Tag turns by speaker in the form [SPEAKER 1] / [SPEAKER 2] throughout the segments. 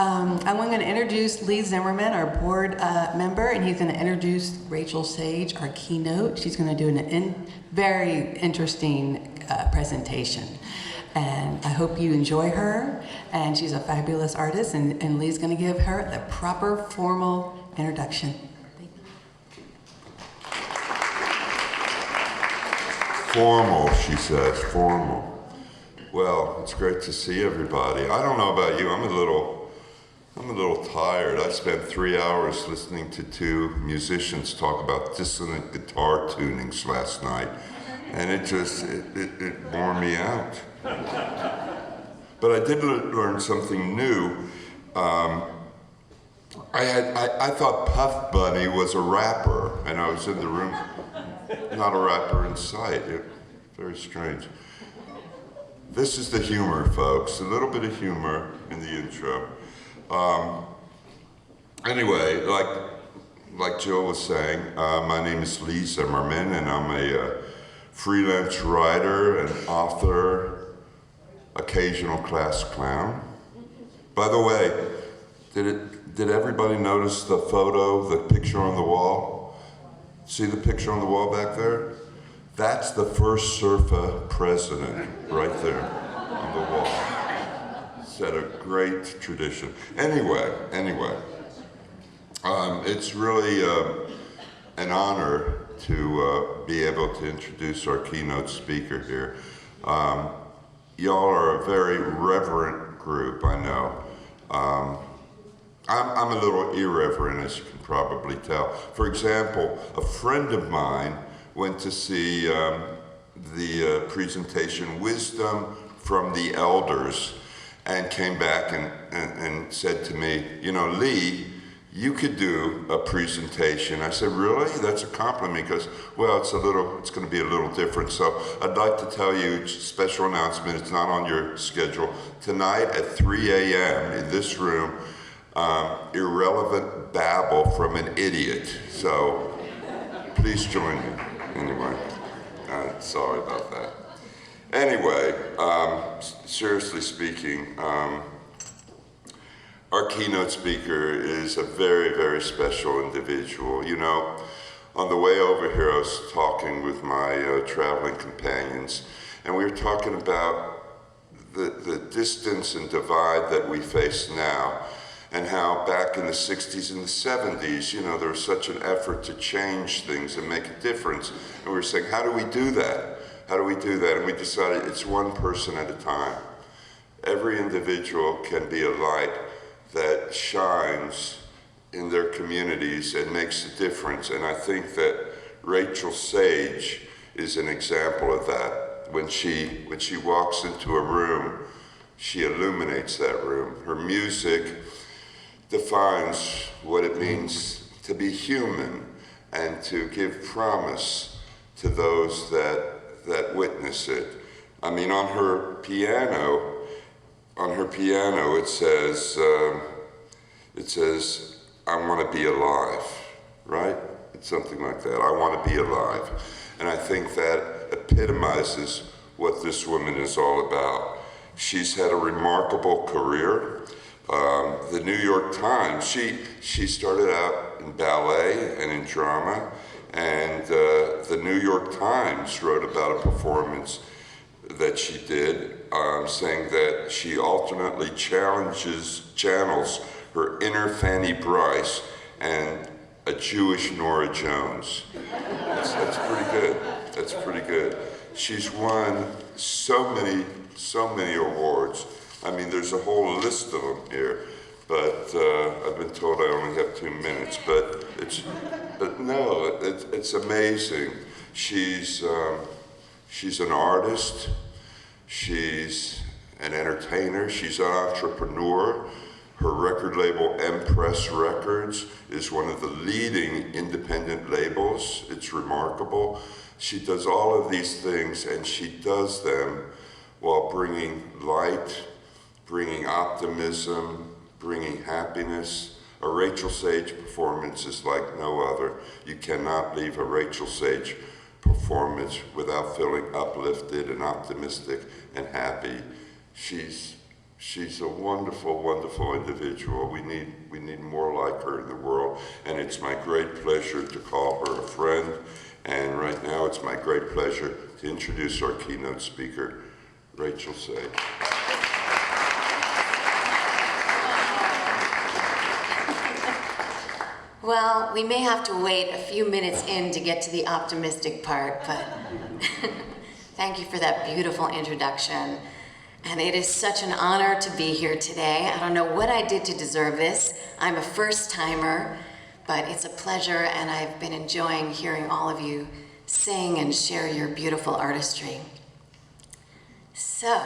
[SPEAKER 1] I'm going to introduce Lee Zimmerman, our board member, and he's going to introduce Rachel Sage, our keynote. She's going to do a very interesting presentation. And I hope you enjoy her. And she's a fabulous artist, and Lee's going to give her the proper formal introduction.
[SPEAKER 2] Formal, she says, formal. Well, it's great to see everybody. I don't know about you, I'm a little tired. I spent 3 hours listening to two musicians talk about dissonant guitar tunings last night, and it wore me out. But I did learn something new. I thought Puff Bunny was a rapper, and I was in the room, not a rapper in sight. Very strange. This is the humor, folks. A little bit of humor in the intro. Anyway, like Jill was saying, my name is Lee Zimmerman, and I'm a freelance writer and author, occasional class clown. By the way, did everybody notice the photo, the picture on the wall? See the picture on the wall back there? That's the first SERFA president right there on the wall. Set a great tradition. Anyway, it's really an honor to be able to introduce our keynote speaker here. Y'all are a very reverent group, I know. I'm a little irreverent, as you can probably tell. For example, a friend of mine went to see the presentation Wisdom from the Elders and came back and said to me, you know, Lee, you could do a presentation. I said, really? That's a compliment because, well, it's going to be a little different. So I'd like to tell you, special announcement, it's not on your schedule. Tonight at 3 a.m. in this room, irrelevant babble from an idiot. So please join me. Anyway, sorry about that. Anyway, seriously speaking, our keynote speaker is a very, very special individual. You know, on the way over here, I was talking with my traveling companions, and we were talking about the distance and divide that we face now, and how back in the 60s and the 70s, you know, there was such an effort to change things and make a difference. And we were saying, how do we do that? How do we do that? And we decided it's one person at a time. Every individual can be a light that shines in their communities and makes a difference. And I think that Rachel Sage is an example of that. When she walks into a room, she illuminates that room. Her music defines what it means to be human and to give promise to those that witness it. I mean, on her piano it says, I want to be alive, right? It's something like that. I want to be alive. And I think that epitomizes what this woman is all about. She's had a remarkable career. The New York Times, she started out in ballet and in drama, and the New York Times wrote about a performance that she did, saying that she alternately channels her inner Fanny Bryce and a Jewish Nora Jones. That's pretty good. That's pretty good. She's won so many awards. I mean, there's a whole list of them here, but I've been told I only have 2 minutes. But no, it's amazing. She's an artist. She's an entertainer. She's an entrepreneur. Her record label, Empress Records, is one of the leading independent labels. It's remarkable. She does all of these things, and she does them while bringing light, bringing optimism, bringing happiness. A Rachel Sage performance is like no other. You cannot leave a Rachel Sage performance without feeling uplifted and optimistic and happy. She's She's a wonderful, wonderful individual. We need more like her in the world, and it's my great pleasure to call her a friend. And right now, it's my great pleasure to introduce our keynote speaker, Rachel Sage.
[SPEAKER 3] Well, we may have to wait a few minutes in to get to the optimistic part, but thank you for that beautiful introduction. And it is such an honor to be here today. I don't know what I did to deserve this. I'm a first-timer, but it's a pleasure, and I've been enjoying hearing all of you sing and share your beautiful artistry. So,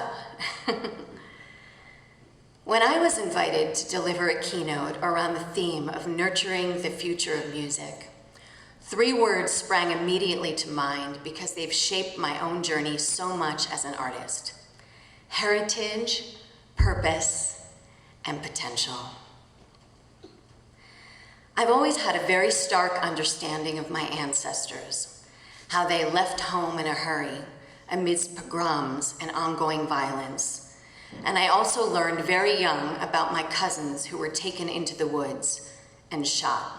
[SPEAKER 3] when I was invited to deliver a keynote around the theme of nurturing the future of music, 3 words sprang immediately to mind because they've shaped my own journey so much as an artist: heritage, purpose, and potential. I've always had a very stark understanding of my ancestors, how they left home in a hurry amidst pogroms and ongoing violence. And I also learned very young about my cousins who were taken into the woods and shot.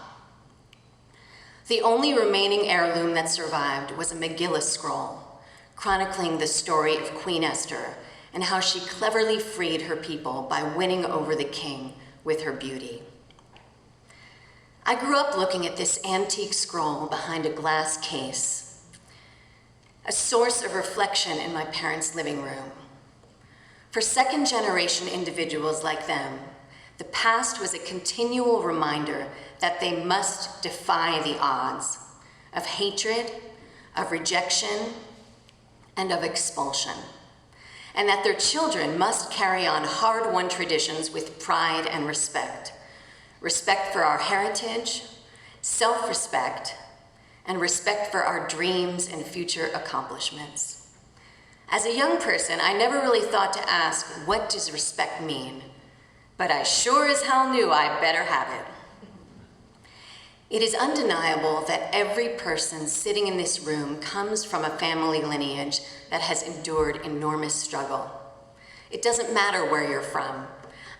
[SPEAKER 3] The only remaining heirloom that survived was a Megillah scroll, chronicling the story of Queen Esther and how she cleverly freed her people by winning over the king with her beauty. I grew up looking at this antique scroll behind a glass case, a source of reflection in my parents' living room. For second-generation individuals like them, the past was a continual reminder that they must defy the odds of hatred, of rejection, and of expulsion, and that their children must carry on hard-won traditions with pride and respect. Respect for our heritage, self-respect, and respect for our dreams and future accomplishments. As a young person, I never really thought to ask, what does respect mean? But I sure as hell knew I better have it. It is undeniable that every person sitting in this room comes from a family lineage that has endured enormous struggle. It doesn't matter where you're from.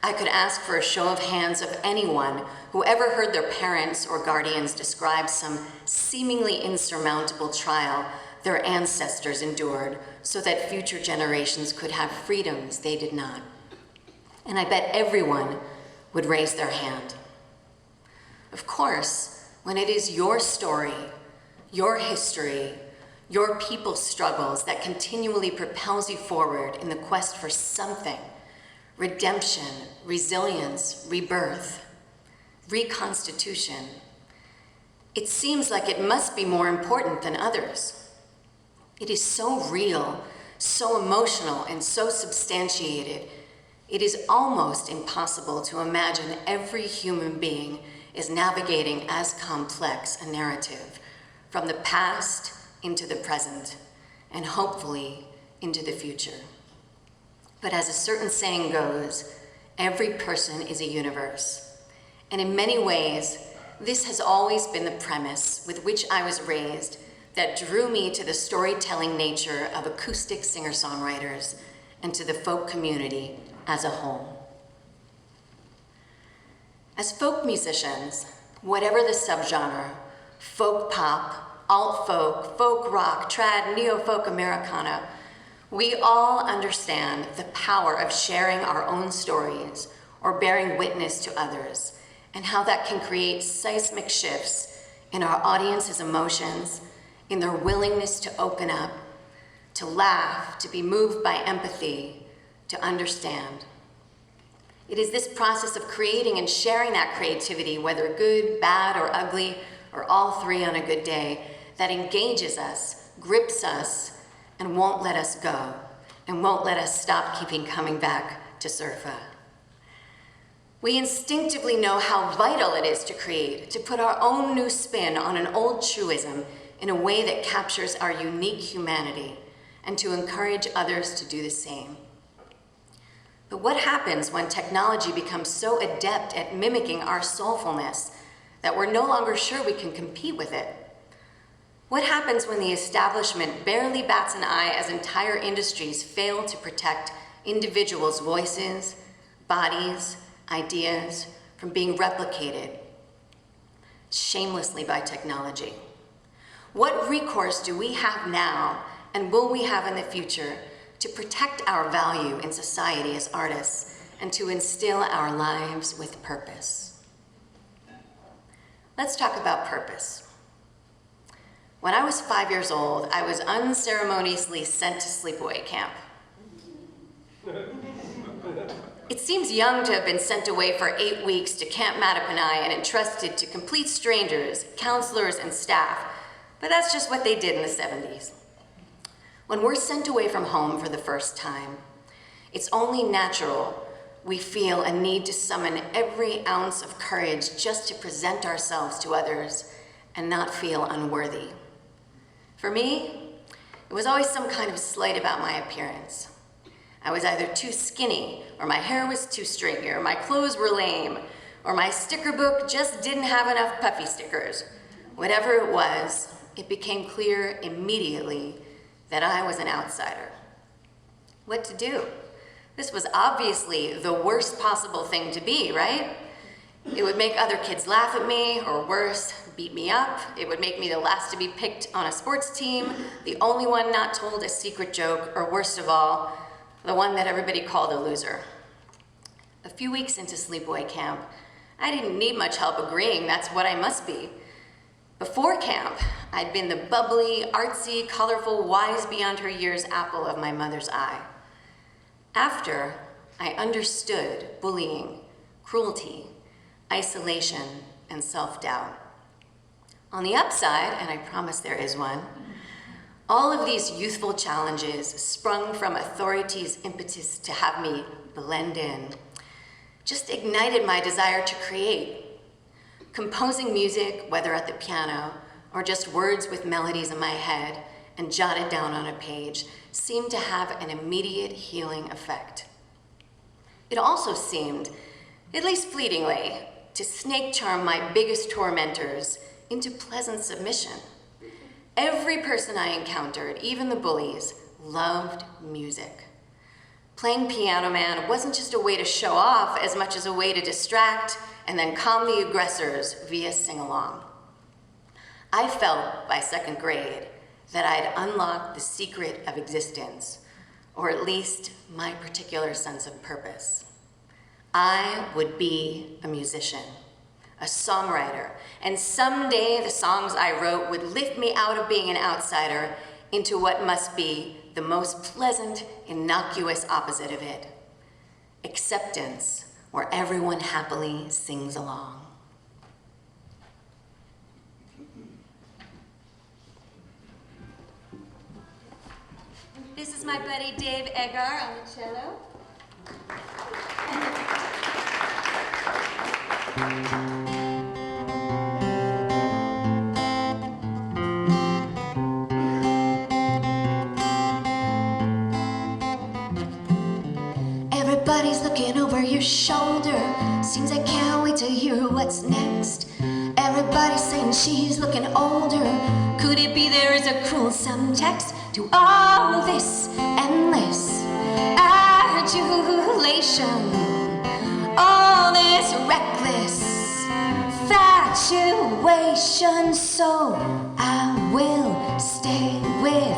[SPEAKER 3] I could ask for a show of hands of anyone who ever heard their parents or guardians describe some seemingly insurmountable trial their ancestors endured so that future generations could have freedoms they did not. And I bet everyone would raise their hand. Of course, when it is your story, your history, your people's struggles that continually propels you forward in the quest for something, redemption, resilience, rebirth, reconstitution, it seems like it must be more important than others. It is so real, so emotional, and so substantiated, it is almost impossible to imagine every human being is navigating as complex a narrative from the past into the present, and hopefully into the future. But as a certain saying goes, every person is a universe. And in many ways, this has always been the premise with which I was raised that drew me to the storytelling nature of acoustic singer-songwriters and to the folk community as a whole. As folk musicians, whatever the subgenre, folk pop, alt-folk, folk rock, trad, neo-folk Americana, we all understand the power of sharing our own stories or bearing witness to others, and how that can create seismic shifts in our audience's emotions, in their willingness to open up, to laugh, to be moved by empathy, to understand. It is this process of creating and sharing that creativity, whether good, bad, or ugly, or all three on a good day, that engages us, grips us, and won't let us go, and won't let us stop keeping coming back to SERFA. We instinctively know how vital it is to create, to put our own new spin on an old truism in a way that captures our unique humanity, and to encourage others to do the same. But what happens when technology becomes so adept at mimicking our soulfulness that we're no longer sure we can compete with it? What happens when the establishment barely bats an eye as entire industries fail to protect individuals' voices, bodies, ideas from being replicated shamelessly by technology? What recourse do we have now and will we have in the future to protect our value in society as artists and to instill our lives with purpose? Let's talk about purpose. When I was 5 years old, I was unceremoniously sent to sleepaway camp. It seems young to have been sent away for 8 weeks to Camp Mattapanai and entrusted to complete strangers, counselors, and staff, but that's just what they did in the 70s. When we're sent away from home for the first time, it's only natural we feel a need to summon every ounce of courage just to present ourselves to others and not feel unworthy. For me, it was always some kind of slight about my appearance. I was either too skinny, or my hair was too stringy, or my clothes were lame, or my sticker book just didn't have enough puffy stickers. Whatever it was, it became clear immediately that I was an outsider. What to do? This was obviously the worst possible thing to be, right? It would make other kids laugh at me, or worse, beat me up. It would make me the last to be picked on a sports team, the only one not told a secret joke, or worst of all, the one that everybody called a loser. A few weeks into sleepaway camp, I didn't need much help agreeing that's what I must be. Before camp, I'd been the bubbly, artsy, colorful, wise beyond her years apple of my mother's eye. After, I understood bullying, cruelty, isolation, and self-doubt. On the upside, and I promise there is one, all of these youthful challenges sprung from authority's impetus to have me blend in, just ignited my desire to create. Composing music, whether at the piano or just words with melodies in my head and jotted down on a page, seemed to have an immediate healing effect. It also seemed, at least fleetingly, to snake charm my biggest tormentors into pleasant submission. Every person I encountered, even the bullies, loved music. Playing Piano Man wasn't just a way to show off as much as a way to distract and then calm the aggressors via sing-along. I felt by second grade that I'd unlocked the secret of existence, or at least my particular sense of purpose. I would be a musician, a songwriter, and someday the songs I wrote would lift me out of being an outsider into what must be the most pleasant, innocuous opposite of it: acceptance, where everyone happily sings along. This is my buddy Dave Eggar on the cello. Everybody's looking over your shoulder. Seems I can't wait to hear what's next. Everybody's saying she's looking older. Could it be there is a cruel subtext to all this endless adulation? All this reckless fatuation. So I will stay with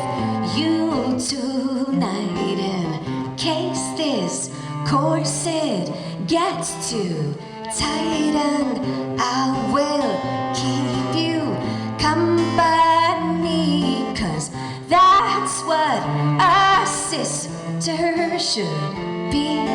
[SPEAKER 3] you tonight in case this corset gets too tight, and I will keep you company, 'cause that's what a sister should be.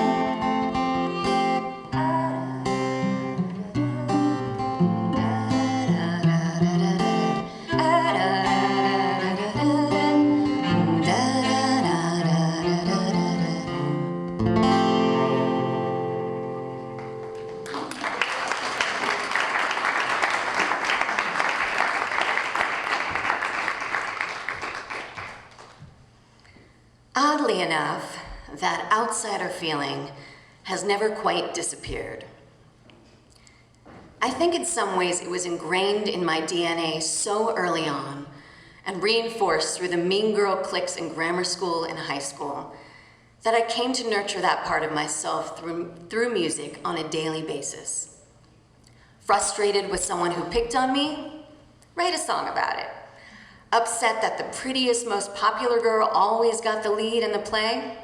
[SPEAKER 3] Oddly enough, that outsider feeling has never quite disappeared. I think in some ways it was ingrained in my DNA so early on and reinforced through the mean girl cliques in grammar school and high school that I came to nurture that part of myself through music on a daily basis. Frustrated with someone who picked on me? Write a song about it. Upset that the prettiest, most popular girl always got the lead in the play?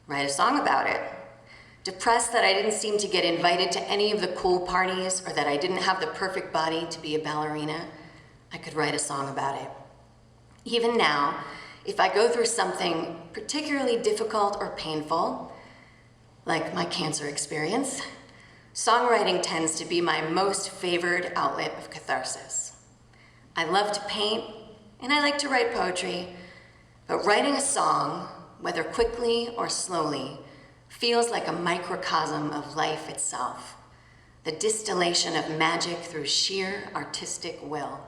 [SPEAKER 3] Write a song about it. Depressed that I didn't seem to get invited to any of the cool parties or that I didn't have the perfect body to be a ballerina? I could write a song about it. Even now, if I go through something particularly difficult or painful, like my cancer experience, songwriting tends to be my most favored outlet of catharsis. I love to paint, and I like to write poetry, but writing a song, whether quickly or slowly, feels like a microcosm of life itself, the distillation of magic through sheer artistic will.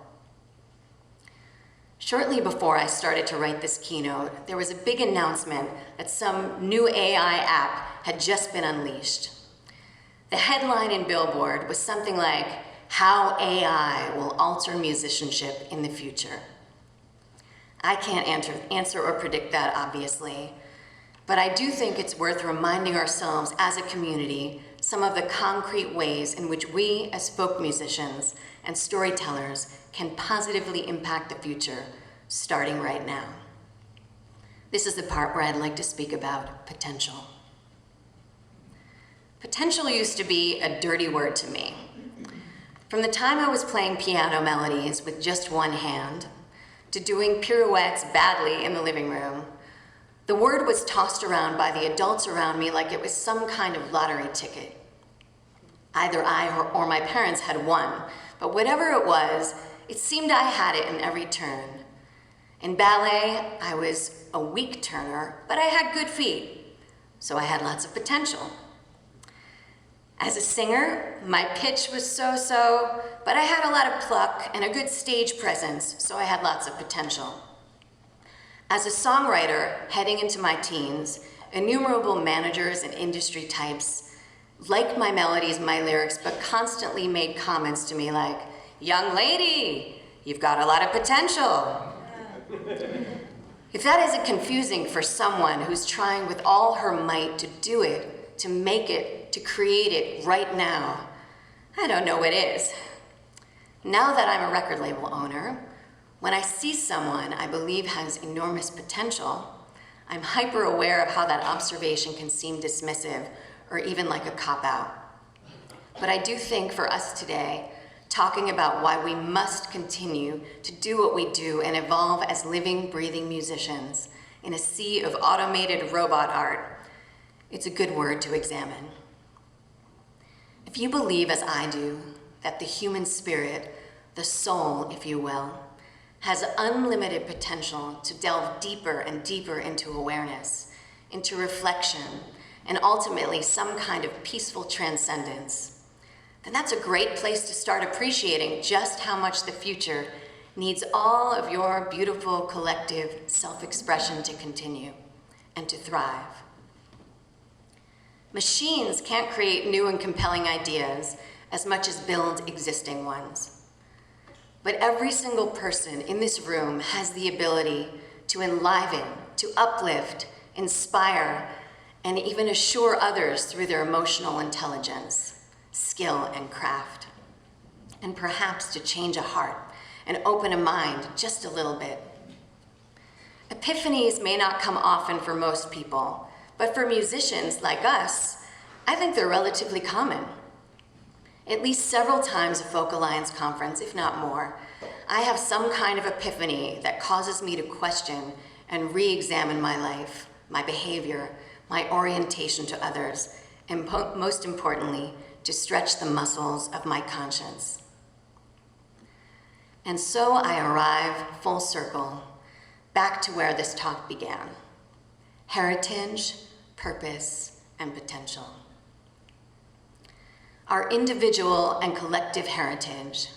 [SPEAKER 3] Shortly before I started to write this keynote, there was a big announcement that some new AI app had just been unleashed. The headline in Billboard was something like, "How AI will alter musicianship in the future." I can't answer or predict that, obviously, but I do think it's worth reminding ourselves as a community some of the concrete ways in which we as folk musicians and storytellers can positively impact the future, starting right now. This is the part where I'd like to speak about potential. Potential used to be a dirty word to me. From the time I was playing piano melodies with just one hand, to doing pirouettes badly in the living room, the word was tossed around by the adults around me like it was some kind of lottery ticket. Either I or my parents had won, but whatever it was, it seemed I had it in every turn. In ballet, I was a weak turner, but I had good feet, so I had lots of potential. As a singer, my pitch was so-so, but I had a lot of pluck and a good stage presence, so I had lots of potential. As a songwriter, heading into my teens, innumerable managers and industry types liked my melodies, my lyrics, but constantly made comments to me like, "Young lady, you've got a lot of potential." If that isn't confusing for someone who's trying with all her might to do it, to make it, to create it right now, I don't know what is. Now that I'm a record label owner, when I see someone I believe has enormous potential, I'm hyper aware of how that observation can seem dismissive or even like a cop-out. But I do think for us today, talking about why we must continue to do what we do and evolve as living, breathing musicians in a sea of automated robot art, it's a good word to examine. If you believe, as I do, that the human spirit, the soul, if you will, has unlimited potential to delve deeper and deeper into awareness, into reflection, and ultimately some kind of peaceful transcendence, then that's a great place to start appreciating just how much the future needs all of your beautiful collective self-expression to continue and to thrive. Machines can't create new and compelling ideas as much as build existing ones. But every single person in this room has the ability to enliven, to uplift, inspire, and even assure others through their emotional intelligence, skill, and craft. And perhaps to change a heart and open a mind just a little bit. Epiphanies may not come often for most people, but for musicians like us, I think they're relatively common. At least several times a Folk Alliance conference, if not more, I have some kind of epiphany that causes me to question and re-examine my life, my behavior, my orientation to others, and most importantly, to stretch the muscles of my conscience. And so I arrive full circle, back to where this talk began. Heritage, purpose, and potential. Our individual and collective heritage,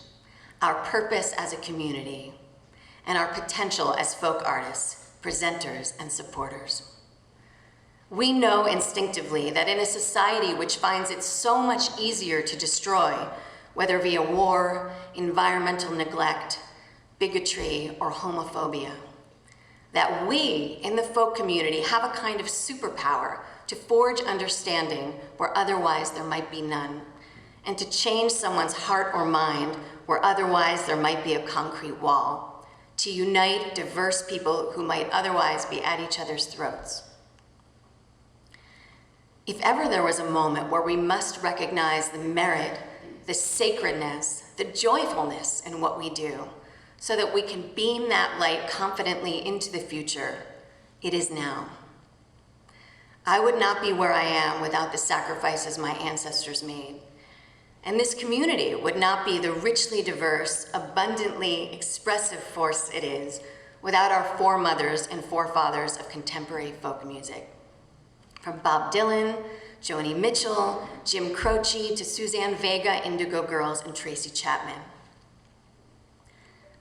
[SPEAKER 3] our purpose as a community, and our potential as folk artists, presenters, and supporters. We know instinctively that in a society which finds it so much easier to destroy, whether via war, environmental neglect, bigotry, or homophobia, that we in the folk community have a kind of superpower to forge understanding where otherwise there might be none, and to change someone's heart or mind where otherwise there might be a concrete wall, to unite diverse people who might otherwise be at each other's throats. If ever there was a moment where we must recognize the merit, the sacredness, the joyfulness in what we do, so that we can beam that light confidently into the future, it is now. I would not be where I am without the sacrifices my ancestors made. And this community would not be the richly diverse, abundantly expressive force it is without our foremothers and forefathers of contemporary folk music. From Bob Dylan, Joni Mitchell, Jim Croce, to Suzanne Vega, Indigo Girls, and Tracy Chapman.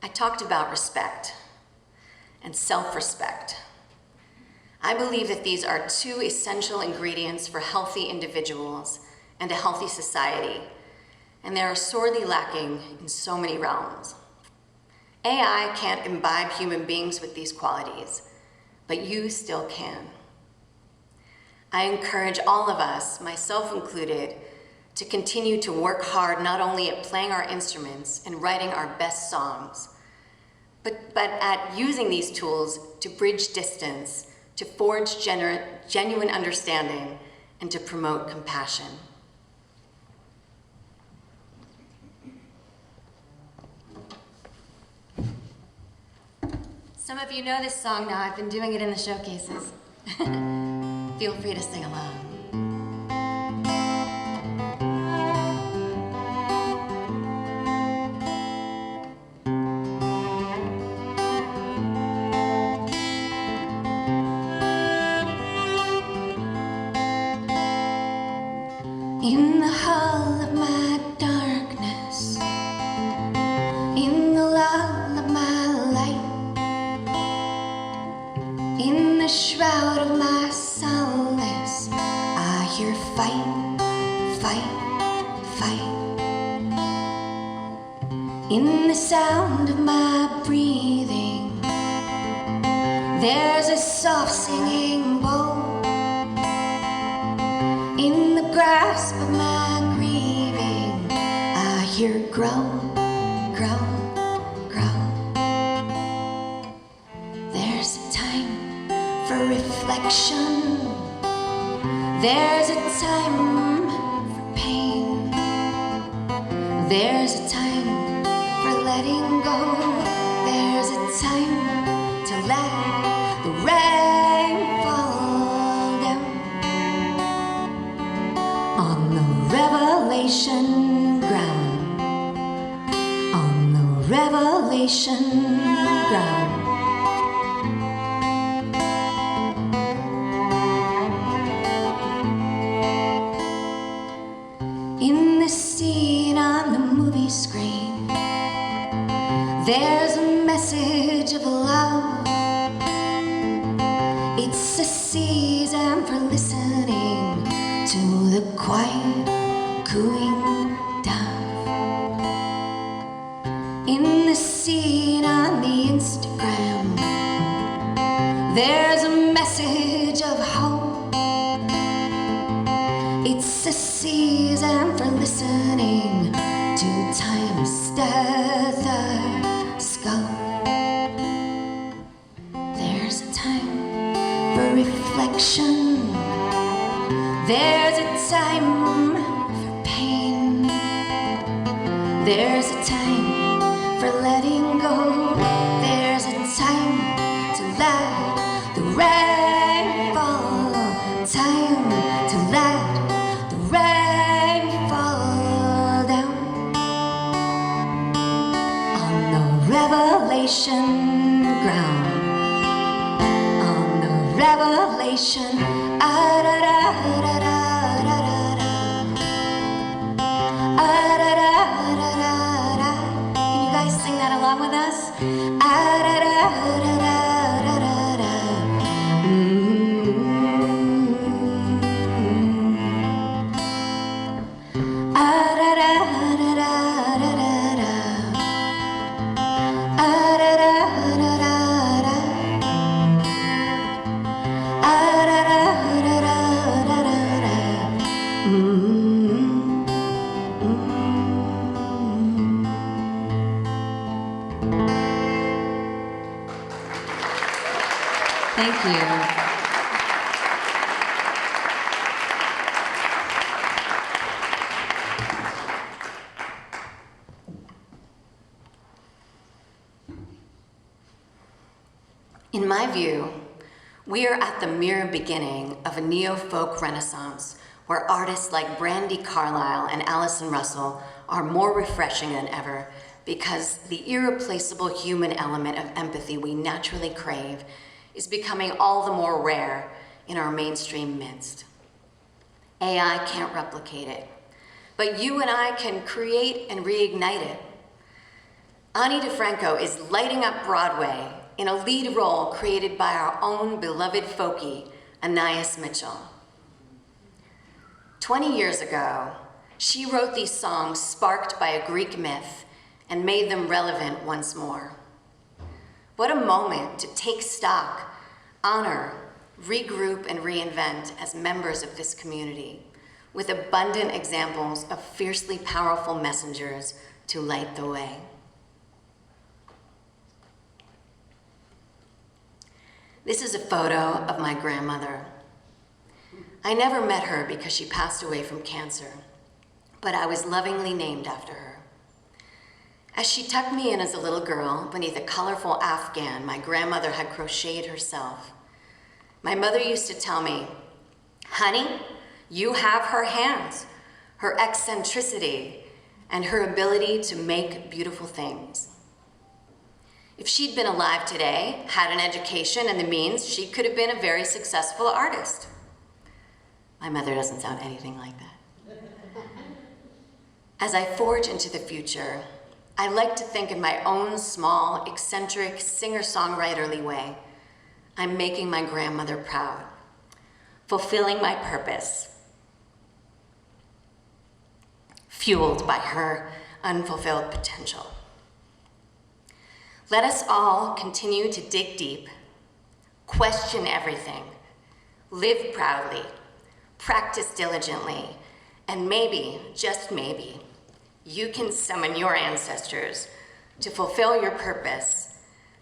[SPEAKER 3] I talked about respect and self-respect. I believe that these are two essential ingredients for healthy individuals and a healthy society, and they are sorely lacking in so many realms. AI can't imbibe human beings with these qualities, but you still can. I encourage all of us, myself included, to continue to work hard not only at playing our instruments and writing our best songs, but at using these tools to bridge distance, to forge genuine understanding, and to promote compassion. Some of you know this song now. I've been doing it in the showcases. Feel free to sing along. In the hull of my darkness, in the lull of my light, in the shroud of my solace, I hear fight, fight, fight. In the sound of my breathing, there's a soft singing bowl. In the grasp of my grieving, I hear groan, groan, groan. There's a time for reflection. There's a time for pain. There's a time for letting go. There's a time to let the rain fall down on the revelation ground, on the revelation ground. In the scene on the movie screen, there's a message of love. It's a season for listening to the quiet cooing dove. In the scene on the Instagram, there's a message of hope. It's a season for listening to time's stethoscope. There's a time for reflection. There's a time for pain. There's a time for letting go. There's a time to let the rain fall. Time to let the rain fall down on the revelation ground, on the revelation. Can you guys sing that along with us?
[SPEAKER 1] Thank you.
[SPEAKER 3] In my view, we are at the mere beginning of a neo-folk renaissance where artists like Brandi Carlile and Allison Russell are more refreshing than ever because the irreplaceable human element of empathy we naturally crave is becoming all the more rare in our mainstream midst. AI can't replicate it, but you and I can create and reignite it. Ani DeFranco is lighting up Broadway in a lead role created by our own beloved folkie, Anais Mitchell. 20 years ago, she wrote these songs sparked by a Greek myth and made them relevant once more. What a moment to take stock, honor, regroup, and reinvent as members of this community, with abundant examples of fiercely powerful messengers to light the way. This is a photo of my grandmother. I never met her because she passed away from cancer, but I was lovingly named after her. As she tucked me in as a little girl beneath a colorful afghan my grandmother had crocheted herself, my mother used to tell me, "Honey, you have her hands, her eccentricity, and her ability to make beautiful things." If she'd been alive today, had an education and the means, she could have been a very successful artist. My mother doesn't sound anything like that. As I forge into the future, I like to think in my own small, eccentric, singer-songwriterly way, I'm making my grandmother proud, fulfilling my purpose, fueled by her unfulfilled potential. Let us all continue to dig deep, question everything, live proudly, practice diligently, and maybe, just maybe, you can summon your ancestors to fulfill your purpose,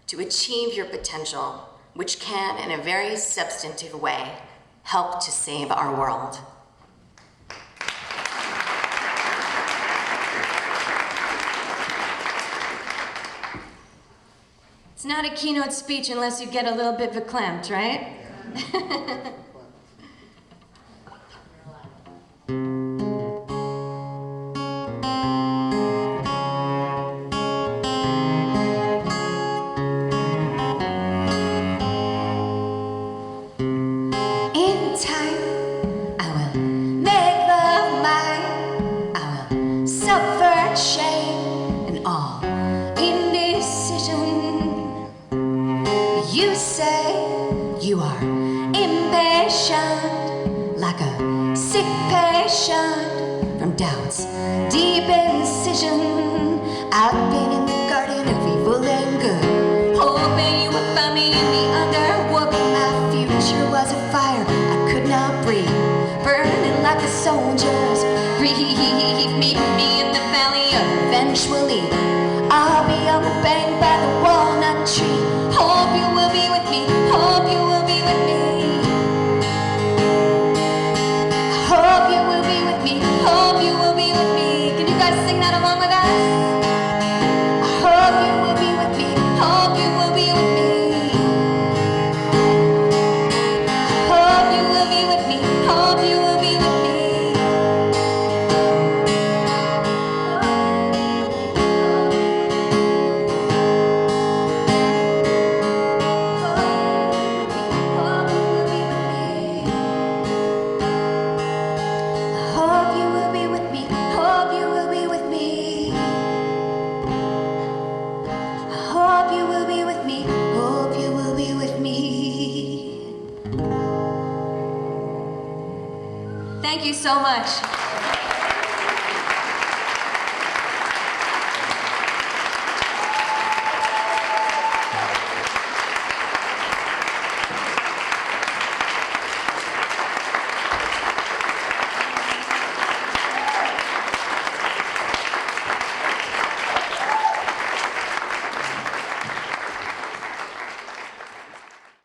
[SPEAKER 3] to achieve your potential, which can, in a very substantive way, help to save our world. It's not a keynote speech unless you get a little bit verklempt, right? In time, I will make love mine. I will subvert shame and all indecision. You say you are impatient, like a sick patient from doubt's deep incision. I've been in the garden of evil and good, hoping you would find me in the underwood. My future was a fire I could not breathe, burning like the soldiers. Meet me in the valley eventually. I'll be on the bank by the walnut tree. Hope you will be with me. Hope you will be with me. Hope you will be with me. Hope you will be with me. Can you guys sing that along with us? I hope you will be with me. Hope you will be with me. I hope you will be with me. Hope you will be with me. Hope you will be with me. Hope you will be with me. Hope you will be with me. Hope you will be with me. Thank you so much.